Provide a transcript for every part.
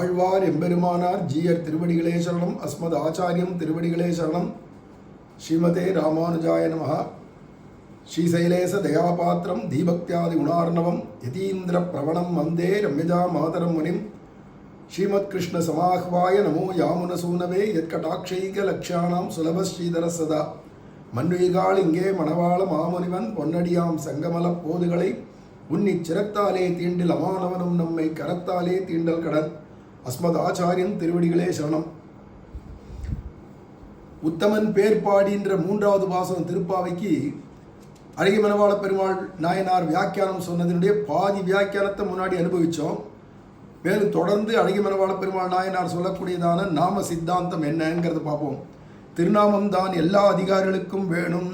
ஆழ்வார் எம்பெருமானார் ஜீயர் திருவடிகளே சரணம். அஸ்மத் ஆச்சாரியம் திருவடிகளே சரணம். ஸ்ரீமதே ராமானுஜாய நமஹ. ஸ்ரீசைலேச தயாபாத்திரம் தீபக்தியாதி குணார்ணவம் யதீந்திர பிரவணம் வந்தே ரம்யஜா மாதரம் முனிம். ஸ்ரீமத் கிருஷ்ண சமாஹ்வாய நமோ யாமுனசூனவே யத்கடாட்சைக லக்ஷாணாம் சுலப ஸ்ரீதர சதா. மன்னுயிர்காள் இங்கே மணவாள மாமுனிவன் பொன்னடியாம் சங்கமல போதுகளை உன்னிச் சிரத்தாலே தீண்டில் அமானவனும் நம்மை கரத்தாலே தீண்டல் கடன். அஸ்மத் ஆச்சாரியன் திருவடிகளே சரணம். உத்தமன் பேர்பாடின்ற 3வது வாசகம் திருப்பாவைக்கு அழகிய மணவாள பெருமாள் நாயனார் வியாக்கியானம் சொன்னதனுடைய பாதி வியாக்கியானத்தை முன்னாடி அனுபவித்தோம். மேலும் தொடர்ந்து அழகிய மணவாள பெருமாள் நாயனார் சொல்லக்கூடியதான நாம சித்தாந்தம் என்னங்கிறத பார்ப்போம். திருநாமம் தான் எல்லா அதிகாரிகளுக்கும் வேணும்.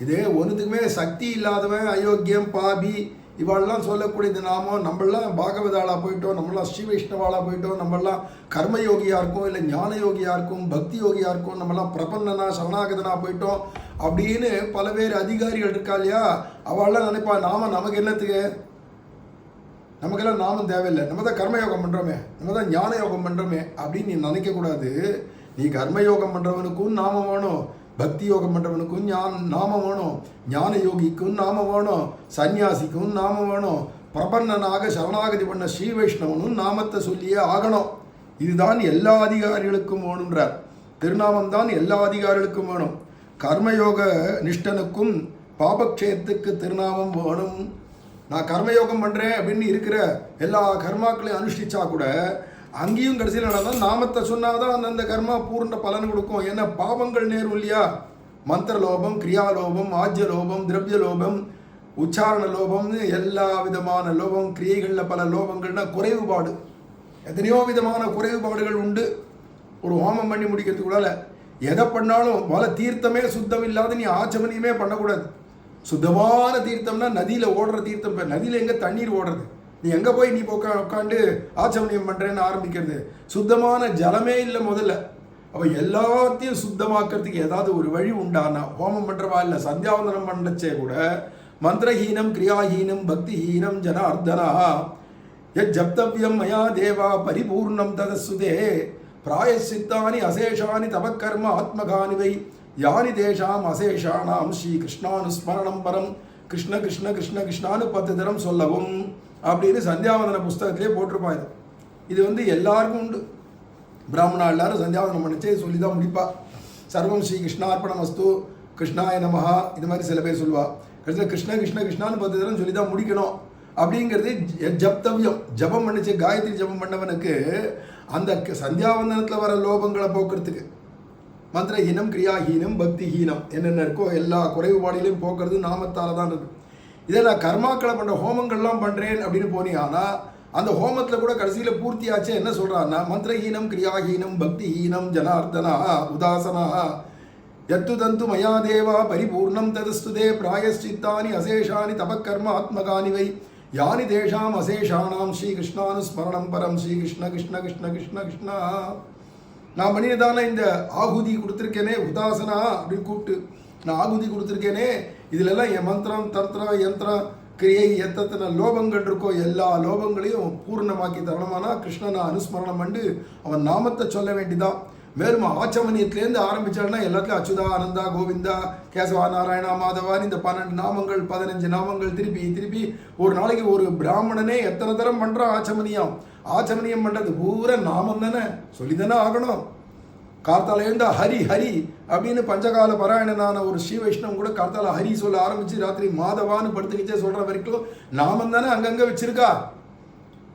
இதே ஒன்றுத்துக்குமே சக்தி இல்லாதவன் அயோக்கியம் பாபி இவாளெல்லாம் சொல்லக்கூடியது நாமம். நம்மளாம் பாகவதாளாக போயிட்டோம், நம்மளாம் ஸ்ரீ வைஷ்ணவாளாக போயிட்டோம், நம்மளாம் கர்மயோகியாக இருக்கும், இல்லை ஞான யோகியாக இருக்கும், பக்தி யோகியாக இருக்கும், நம்மளாம் பிரபன்னனா சரணாகதனா போயிட்டோம் அப்படின்னு பல பேர் அதிகாரிகள் இருக்கா இல்லையா? அவள்லாம் நினைப்பா நமக்கு என்னத்துக்கு, நமக்கெல்லாம் நாமம் தேவையில்லை, நம்ம தான் கர்மயோகம் பண்ணுறோமே, நம்ம தான் ஞான யோகம் பண்ணுறோமே அப்படின்னு நீ நினைக்கக்கூடாது. நீ கர்மயோகம் பண்ணுறவனுக்கும் நாமம் வேணும், பக்தி யோகம் பண்ணுறவனுக்கும் நாமம் வேணும், ஞான யோகிக்கும் நாமம் வேணும், சன்னியாசிக்கும் நாமம் வேணும், பிரபன்னனாக சரணாகதி பண்ண ஸ்ரீ வைஷ்ணவனும் நாமத்தை சொல்லியே ஆகணும். இதுதான் எல்லா அதிகாரிகளுக்கும் வேணுன்றார். திருநாமம் தான் எல்லா அதிகாரிகளுக்கும் வேணும். கர்மயோக நிஷ்டனுக்கும் பாபக்ஷயத்துக்கு திருநாமம் வேணும். நான் கர்மயோகம் பண்ணுறேன் அப்படின்னு இருக்கிற எல்லா கர்மாக்களையும் அனுஷ்டிச்சா கூட அங்கேயும் கடைசியில் நடந்தால் நாமத்தை சொன்னாதான் அந்தந்த கர்மா பூர்ண பலன் கொடுக்கும். ஏன்னா பாவங்கள் நேரும் இல்லையா? மந்திர லோபம், கிரியா லோபம், ஆஜ்ய லோபம், திரவிய லோபம், உச்சாரண லோபம்னு எல்லா விதமான லோபம், கிரியைகளில் பல லோபங்கள்னா குறைவுபாடு, எத்தனையோ விதமான குறைவுபாடுகள் உண்டு. ஒரு ஹோமம் பண்ணி முடிக்கிறதுக்குள்ளால எதை பண்ணாலும் பல தீர்த்தமே சுத்தம் இல்லாத நீ ஆச்சமனியமே பண்ணக்கூடாது. சுத்தமான தீர்த்தம்னா நதியில் ஓடுற தீர்த்தம். இப்போ நதியில் எங்கே தண்ணீர் ஓடுறது? நீ எங்கே போய் நீ உட்காந்து ஆச்சமனியம் பண்ணுறேன்னு ஆரம்பிக்கிறது. சுத்தமான ஜலமே இல்லை முதல்ல. அப்போ எல்லாத்தையும் சுத்தமாக்கிறதுக்கு ஏதாவது ஒரு வழி உண்டானா ஹோமம் பண்ணுறவா இல்லை சந்தியாவந்தனம் பண்ணச்சே கூட மந்திரஹீனம் கிரியாஹீனம் பக்திஹீனம் ஜனார்தனா ஜப்தவ்யம் மயா தேவா பரிபூர்ணம் ததசுதே பிராயசித்தானி அசேஷானி தவக்கர்ம ஆத்மகானிவை யானி தேஷாம் அசேஷானாம் ஸ்ரீ கிருஷ்ணானுஸ்மரணம் பரம். கிருஷ்ண கிருஷ்ண கிருஷ்ண கிருஷ்ணானு 10 தரம் சொல்லவும் அப்படின்னு சந்தியாவந்தன புஸ்தகத்திலே போட்டிருப்பாங்க. இது எல்லாருக்கும் உண்டு. பிராமணா எல்லாரும் சந்தியாவந்தனம் பண்ணிச்சே சொல்லி தான் முடிப்பா. சர்வம் ஸ்ரீ கிருஷ்ணார்ப்பணம் அஸ்து கிருஷ்ணாய நமஹா இது மாதிரி சில பேர் சொல்லுவா. கடைசியில் கிருஷ்ண கிருஷ்ண கிருஷ்ணான்னு 10 தரம் சொல்லி தான் முடிக்கணும் அப்படிங்கிறது ஜப்தவ்யம். ஜபம் பண்ணிச்சு காயத்ரி ஜபம் பண்ணவனுக்கு அந்த சந்தியாவந்தனத்தில் வர லோபங்களை போக்குறதுக்கு மந்திரஹீனம் கிரியாஹீனம் பக்திஹீனம் என்னென்ன இருக்கோ எல்லா குறைவுபாடுகளையும் போக்குறது நாமத்தால் தான் இருக்கு. இதை நான் கர்மாக்களை பண்ணுற ஹோமங்கள்லாம் பண்ணுறேன் அப்படின்னு போனீங்க. ஆனால் அந்த ஹோமத்தில் கூட கடைசியில் பூர்த்தியாச்சே என்ன சொல்கிறான்னா மந்திரஹீனம் கிரியாஹீனம் பக்திஹீனம் ஜனார்தனா உதாசனா யத்து தந்து மயா தேவா பரிபூர்ணம் ததஸ்துதே பிராயஷ்சித்தானி அசேஷானி தபக்கர்ம ஆத்மகானிவை யானி தேஷாம் அசேஷானாம் ஸ்ரீ கிருஷ்ணானுஸ்மரணம் பரம். ஸ்ரீ கிருஷ்ண கிருஷ்ண கிருஷ்ண கிருஷ்ண கிருஷ்ணா. நான் பண்ணியதான இந்த ஆகுதி கொடுத்துருக்கேனே உதாசனா அப்படின்னு கூப்பிட்டு நான் ஆகுதி கொடுத்துருக்கேனே, இதிலெல்லாம் என் மந்திரம் தந்திரம் யந்திரம் கிரியை எத்தனை லோபங்கள் இருக்கோ எல்லா லோபங்களையும் பூர்ணமாக்கி தரணுமானா கிருஷ்ணனை அனுஸ்மரணம் பண்ணி அவன் நாமத்தை சொல்ல வேண்டிதான். மேலும் ஆச்சமனியத்திலேருந்து ஆரம்பிச்சான்னா எல்லாத்துலையும் அச்சுதா ஆனந்தா கோவிந்தா கேசவா நாராயணா மாதவான் இந்த 12 நாமங்கள் 15 நாமங்கள் திருப்பி திருப்பி ஒரு நாளைக்கு ஒரு பிராமணனே எத்தனை தரம் பண்ணுறான் ஆச்சமனியம். ஆச்சமனியம் பண்ணுறது பூரா நாமம் தானே, சொல்லி தானே ஆகணும். கார்த்தால எழுந்தா ஹரி ஹரி அப்படின்னு பஞ்சகால பாராயணனான ஒரு ஸ்ரீ வைஷ்ணவம் கூட கார்த்தால ஹரி சொல்ல ஆரம்பிச்சு ராத்திரி மாதவான்னு படுத்துக்கிச்சே சொல்கிற வரைக்கும் நாமம் தானே அங்கங்கே வச்சிருக்கா.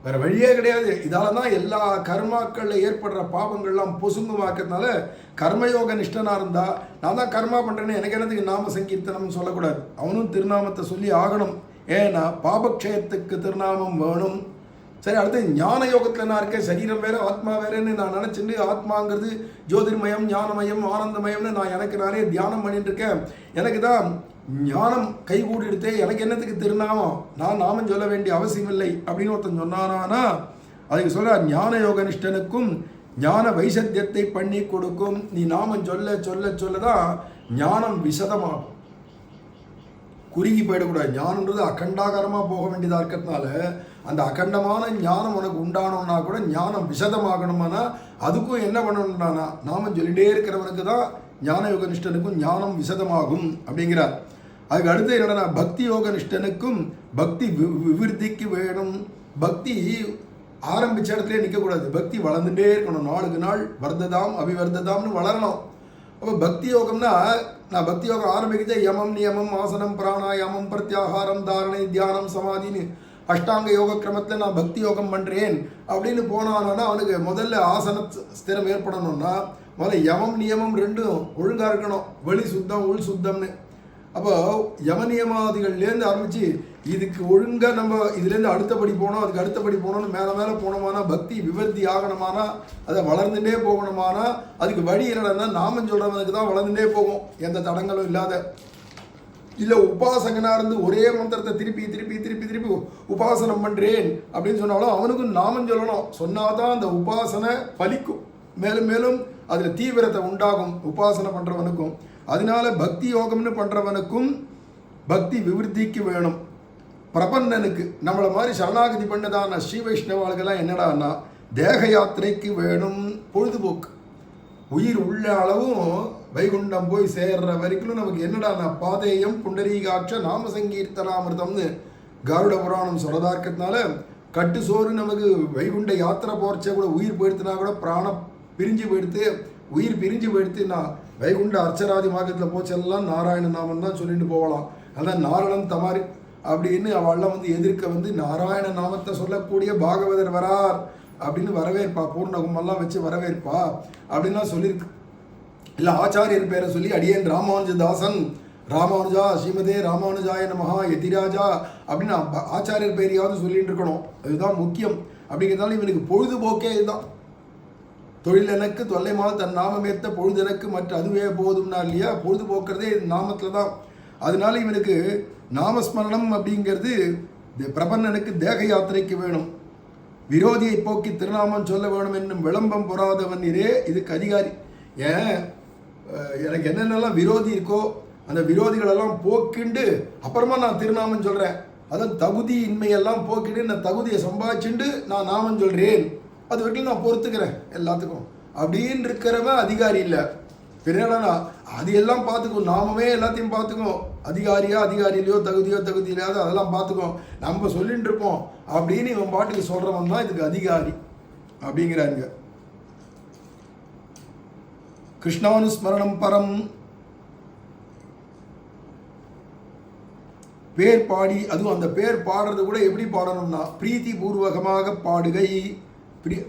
வேற வழியே கிடையாது. இதால தான் எல்லா கர்மாக்களில் ஏற்படுற பாவங்கள்லாம் பொசுங்குமாக்கிறதுனால கர்மயோக நிஷ்டனாக இருந்தால் நான் தான் கர்மா பண்ணுறேன்னு எனக்கு என்னதுக்கு நாம சங்கீர்த்தனம்னு சொல்லக்கூடாது. அவனும் திருநாமத்தை சொல்லி ஆகணும். ஏன்னா பாபக்ஷயத்துக்கு திருநாமம் வேணும். சரி, அடுத்து ஞான யோகத்தில் நான் இருக்கேன், சரீரம் வேறு ஆத்மா வேறேன்னு நான் நினச்சிட்டு ஆத்மாங்கிறது ஜோதிர்மயம் ஞானமயம் ஆனந்தமயம்னு நான் எனக்கு நானே தியானம் பண்ணிட்டு இருக்கேன். எனக்கு தான் ஞானம் கைகூடிடுத்தே, எனக்கு என்னத்துக்கு திருநாமம், நான் நாமம் சொல்ல வேண்டிய அவசியம் இல்லை அப்படின்னு ஒருத்தன் சொன்னானா அதுக்கு சொல்ல ஞான யோக நிஷ்டனுக்கும் ஞான வைசத்தியத்தை பண்ணி கொடுக்கும். நீ நாமம் சொல்ல சொல்ல சொல்லதான் ஞானம் விசதமாகும். குறுகி போயிடக்கூடாது. ஞானன்றது அகண்டாகாரமாக போக வேண்டியதாக இருக்கிறதுனால அந்த அகண்டமான ஞானம் உனக்கு உண்டானோம்னா கூட ஞானம் விசதமாகணுமானா அதுக்கும் என்ன பண்ணணும்னா நாம சொல்லிட்டே இருக்கிறவனுக்கு தான் ஞான யோக நிஷ்டனுக்கும் ஞானம் விசதமாகும் அப்படிங்கிறார். அதுக்கு அடுத்து என்னன்னா பக்தி யோக நிஷ்டனுக்கும் பக்தி விவிருத்திக்கு வேணும். பக்தி ஆரம்பிச்ச இடத்துல நிற்கக்கூடாது. பக்தி வளர்ந்துட்டே இருக்கணும். நாளுக்கு நாள் வர்த்ததாம் அபிவர்த்ததாம்னு வளரணும். அப்போ பக்தி யோகம்னா நான் பக்தி யோகம் ஆரம்பிக்கிட்டே யமம் நியமம் ஆசனம் பிராணாயாமம் பிரத்யாகாரம் தாரணை தியானம் சமாதின்னு அஷ்டாங்க யோக கிரமத்தில் நான் பக்தி யோகம் பண்ணுறேன் அப்படின்னு போனானா அவனுக்கு முதல்ல ஆசன ஸ்திரம் ஏற்படணும்னா முதல்ல யமம் நியமம் ரெண்டும் ஒழுங்காக இருக்கணும். வெளி சுத்தம் உள் சுத்தம்னு. அப்போ யம நியமாதிகள்லேருந்து ஆரம்பித்து இதுக்கு ஒழுங்காக நம்ம இதுலேருந்து அடுத்தபடி போனோம், அதுக்கு அடுத்தபடி போனோம்னு மேலே மேலே போனோமானா பக்தி விவர்த்தி ஆகணுமானா அதை வளர்ந்துட்டே போகணுமானா அதுக்கு வழி என்னன்னா நாமம் சொல்கிறவனுக்கு தான் வளர்ந்துட்டே போகும், எந்த தடங்களும் இல்லாத. இல்லை உபாசகனாக இருந்து ஒரே மந்திரத்தை திருப்பி திருப்பி திருப்பி திருப்பி உபாசனம் பண்ணுறேன் அப்படின்னு சொன்னாலும் அவனுக்கும் நாமம் சொல்லணும். சொன்னாதான் அந்த உபாசனை பலிக்கும், மேலும் மேலும் அதில் தீவிரத்தை உண்டாகும் உபாசனை பண்ணுறவனுக்கும். அதனால பக்தி யோகம்னு பண்ணுறவனுக்கும் பக்தி விவருத்திக்கு வேணும். பிரபன்னனுக்கு நம்மளை மாதிரி சரணாகதி பண்ணதான ஸ்ரீ வைஷ்ணவாளுக்கெல்லாம் என்னடான்னா தேக யாத்திரைக்கு வேணும் பொழுதுபோக்கு. உயிர் உள்ள அளவும் வைகுண்டம் போய் சேர்ற வரைக்கும் நமக்கு என்னடான்னா பாதேயம் புண்டரீகாட்ச நாம சங்கீர்த்தனாமிர்தம்னு கருட புராணம் சொல்றதா இருக்கிறதுனால கட்டு சோறு நமக்கு வைகுண்ட யாத்திரை போறச்சே கூட உயிர் போயிடுத்துனா கூட பிராணம் பிரிஞ்சு போயிடுத்து, உயிர் பிரிஞ்சு போயிடுத்துன்னா வைகுண்ட அர்ச்சராதி மார்க்கத்தில் போச்செல்லாம் நாராயண நாமம் தான் சொல்லிட்டு போகலாம். அதான் நாரணன் தமாரி அப்படின்னு அவள்லாம் எதிர்க்க நாராயண நாமத்தை சொல்லக்கூடிய பாகவதர் வரார் அப்படின்னு வரவேற்பா, பூர்ணகுமெல்லாம் வச்சு வரவேற்பா அப்படின்லாம் சொல்லியிருக்கு. இல்லை ஆச்சாரியர் பேரை சொல்லி அடியேன் ராமானுஜதாசன் ராமானுஜா ஸ்ரீமதே ராமானுஜாய நமஹா யதிராஜா அப்படின்னு ஆச்சாரியர் பேரையாவது சொல்லிட்டு இருக்கணும். அதுதான் முக்கியம். அப்படிங்கிறதால இவனுக்கு பொழுதுபோக்கே இதுதான். தொழில் எனக்கு தொல்லைமால் தன் நாமமேத்த பொழுது எனக்கு மற்ற அதுவே போதும்னா இல்லையா, பொழுதுபோக்குறதே நாமத்தில் தான். அதனால இவனுக்கு நாமஸ்மரணம் அப்படிங்கிறது பிரபன்னனுக்கு தேக யாத்திரைக்கு வேணும். விரோதியை போக்கி திருநாமம் சொல்ல வேணும் என்னும் விளம்பம் பொறாதவன் இரே இதுக்கு அதிகாரி. ஏன் எனக்கு என்னென்னலாம் விரோதி இருக்கோ அந்த விரோதிகளெல்லாம் போக்கிண்டு அப்புறமா நான் திருநாமம் சொல்கிறேன். அதான் தகுதி இன்மையெல்லாம் போக்கிட்டு நான் தகுதியை சம்பாதிச்சுண்டு நான் நாமம் சொல்கிறேன், அது வரைக்கும் நான் பொறுத்துக்கிறேன் எல்லாத்துக்கும் அப்படின்னு இருக்கிறவன் அதிகாரி இல்லை. பிறனா அது எல்லாம் பார்த்துக்கும், நாமமே எல்லாத்தையும் பார்த்துக்கும். அதிகாரியா அதிகாரியிலையோ தகுதியோ தகுதி இல்லாத அதெல்லாம் பார்த்துக்கும், நம்ம சொல்லிட்டு இருப்போம் அப்படின்னு இவன் பாட்டுக்கு சொல்றவன் தான் இதுக்கு அதிகாரி அப்படிங்கிறாங்க. கிருஷ்ணானுஸ்மரணம் பரம் பேர் பாடி, அதுவும் அந்த பேர் பாடுறது கூட எப்படி பாடணும்னா பிரீத்தி பூர்வகமாக பாடுகை.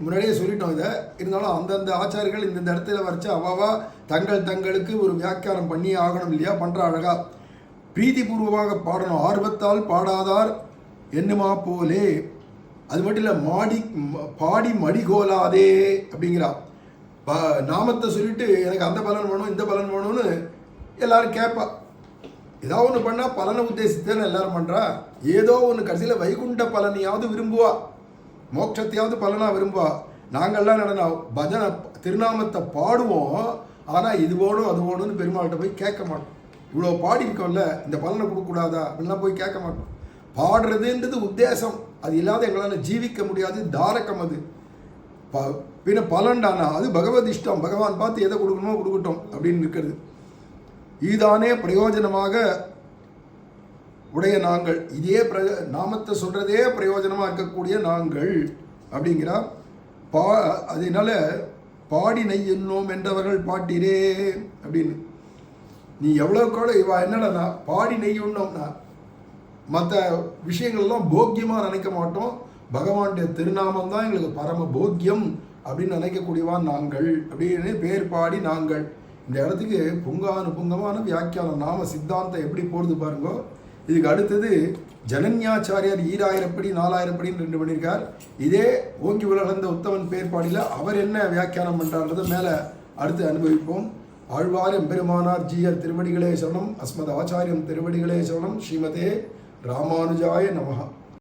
முன்னாடியே சொல்லிட்டோம் இதை, இருந்தாலும் அந்தந்த ஆச்சாரியர்கள் இந்த இடத்துல வரைச்சு அவாவா தங்களுக்கு ஒரு வியாக்கியானம் பண்ணி ஆகணும் இல்லையா, பண்ணுற அழகா பிரீத்தி பூர்வமாக பாடணும். ஆர்வத்தால் பாடாதார் என்னுமா போலே. அது மட்டும் இல்லை பாடி மடிகோலாதே அப்படிங்கிறா. நாமத்தை சொல்லிட்டு எனக்கு அந்த பலன் வேணும் இந்த பலன் வேணும்னு எல்லாரும் கேட்பா. ஏதாவது ஒன்று பண்ணால் பலனை உத்தேசித்தேன்னு எல்லாரும் பண்ணுறா. ஏதோ ஒன்று கடைசியில் வைகுண்ட பலனையாவது விரும்புவா, மோட்சத்தையாவது பலனாக விரும்புவா. நாங்கள்லாம் நடனா பஜனை திருநாமத்தை பாடுவோம், ஆனால் இது வேணும் அது வேணும்னு பெருமாள்கிட்ட போய் கேட்க மாட்டோம். இவ்வளோ பாடி இருக்கோம்ல இந்த பலனை கொடுக்கக்கூடாதா அப்படின்லாம் போய் கேட்க மாட்டோம். பாடுறதுன்றது உத்தேசம், அது இல்லாத எங்களால் ஜீவிக்க முடியாது, தாரகம் அது. பின்ன பலன்டானா அது பகவத் இஷ்டம், பகவான் பார்த்து எதை கொடுக்கணுமோ கொடுக்கட்டும் அப்படின்னு இருக்கிறது. இதுதானே பிரயோஜனமாக உடைய நாங்கள், இதே நாமத்தை சொல்றதே பிரயோஜனமாக இருக்கக்கூடிய நாங்கள் அப்படிங்கிறா. அதனால பாடி நெய் என்னோம் என்றவர்கள் பாட்டிரே அப்படின்னு. நீ எவ்வளோ கூட இவா என்னடனா பாடி நெய் உண்ணோம்னா மற்ற விஷயங்கள்லாம் போக்கியமாக நினைக்க மாட்டோம், பகவானுடைய திருநாமம் தான் எங்களுக்கு பரம போக்கியம் அப்படின்னு நினைக்கக்கூடியவான் நாங்கள் அப்படின்னு பேர் பாடி நாங்கள். இந்த இடத்துக்கு புங்கானுபுங்கமான வியாக்கியானம் நாம சித்தாந்தம் எப்படி போடுது பாருங்கோ. இதுக்கு அடுத்தது ஜனன்யாச்சாரியார் 2000 படி 4000 படின்னு 2 பண்ணியிருக்கார். இதே ஓங்கி உலகந்த உத்தமன் பேர்பாடியில் அவர் என்ன வியாக்கியானம் பண்ணுறான்றதை மேலே அடுத்து அனுபவிப்போம். ஆழ்வார் எம்பெருமானார் ஜீயர் திருவடிகளே சரணம். அஸ்மத் ஆச்சாரியம் திருவடிகளே சரணம். ஸ்ரீமதே ராமானுஜாய நமஹ.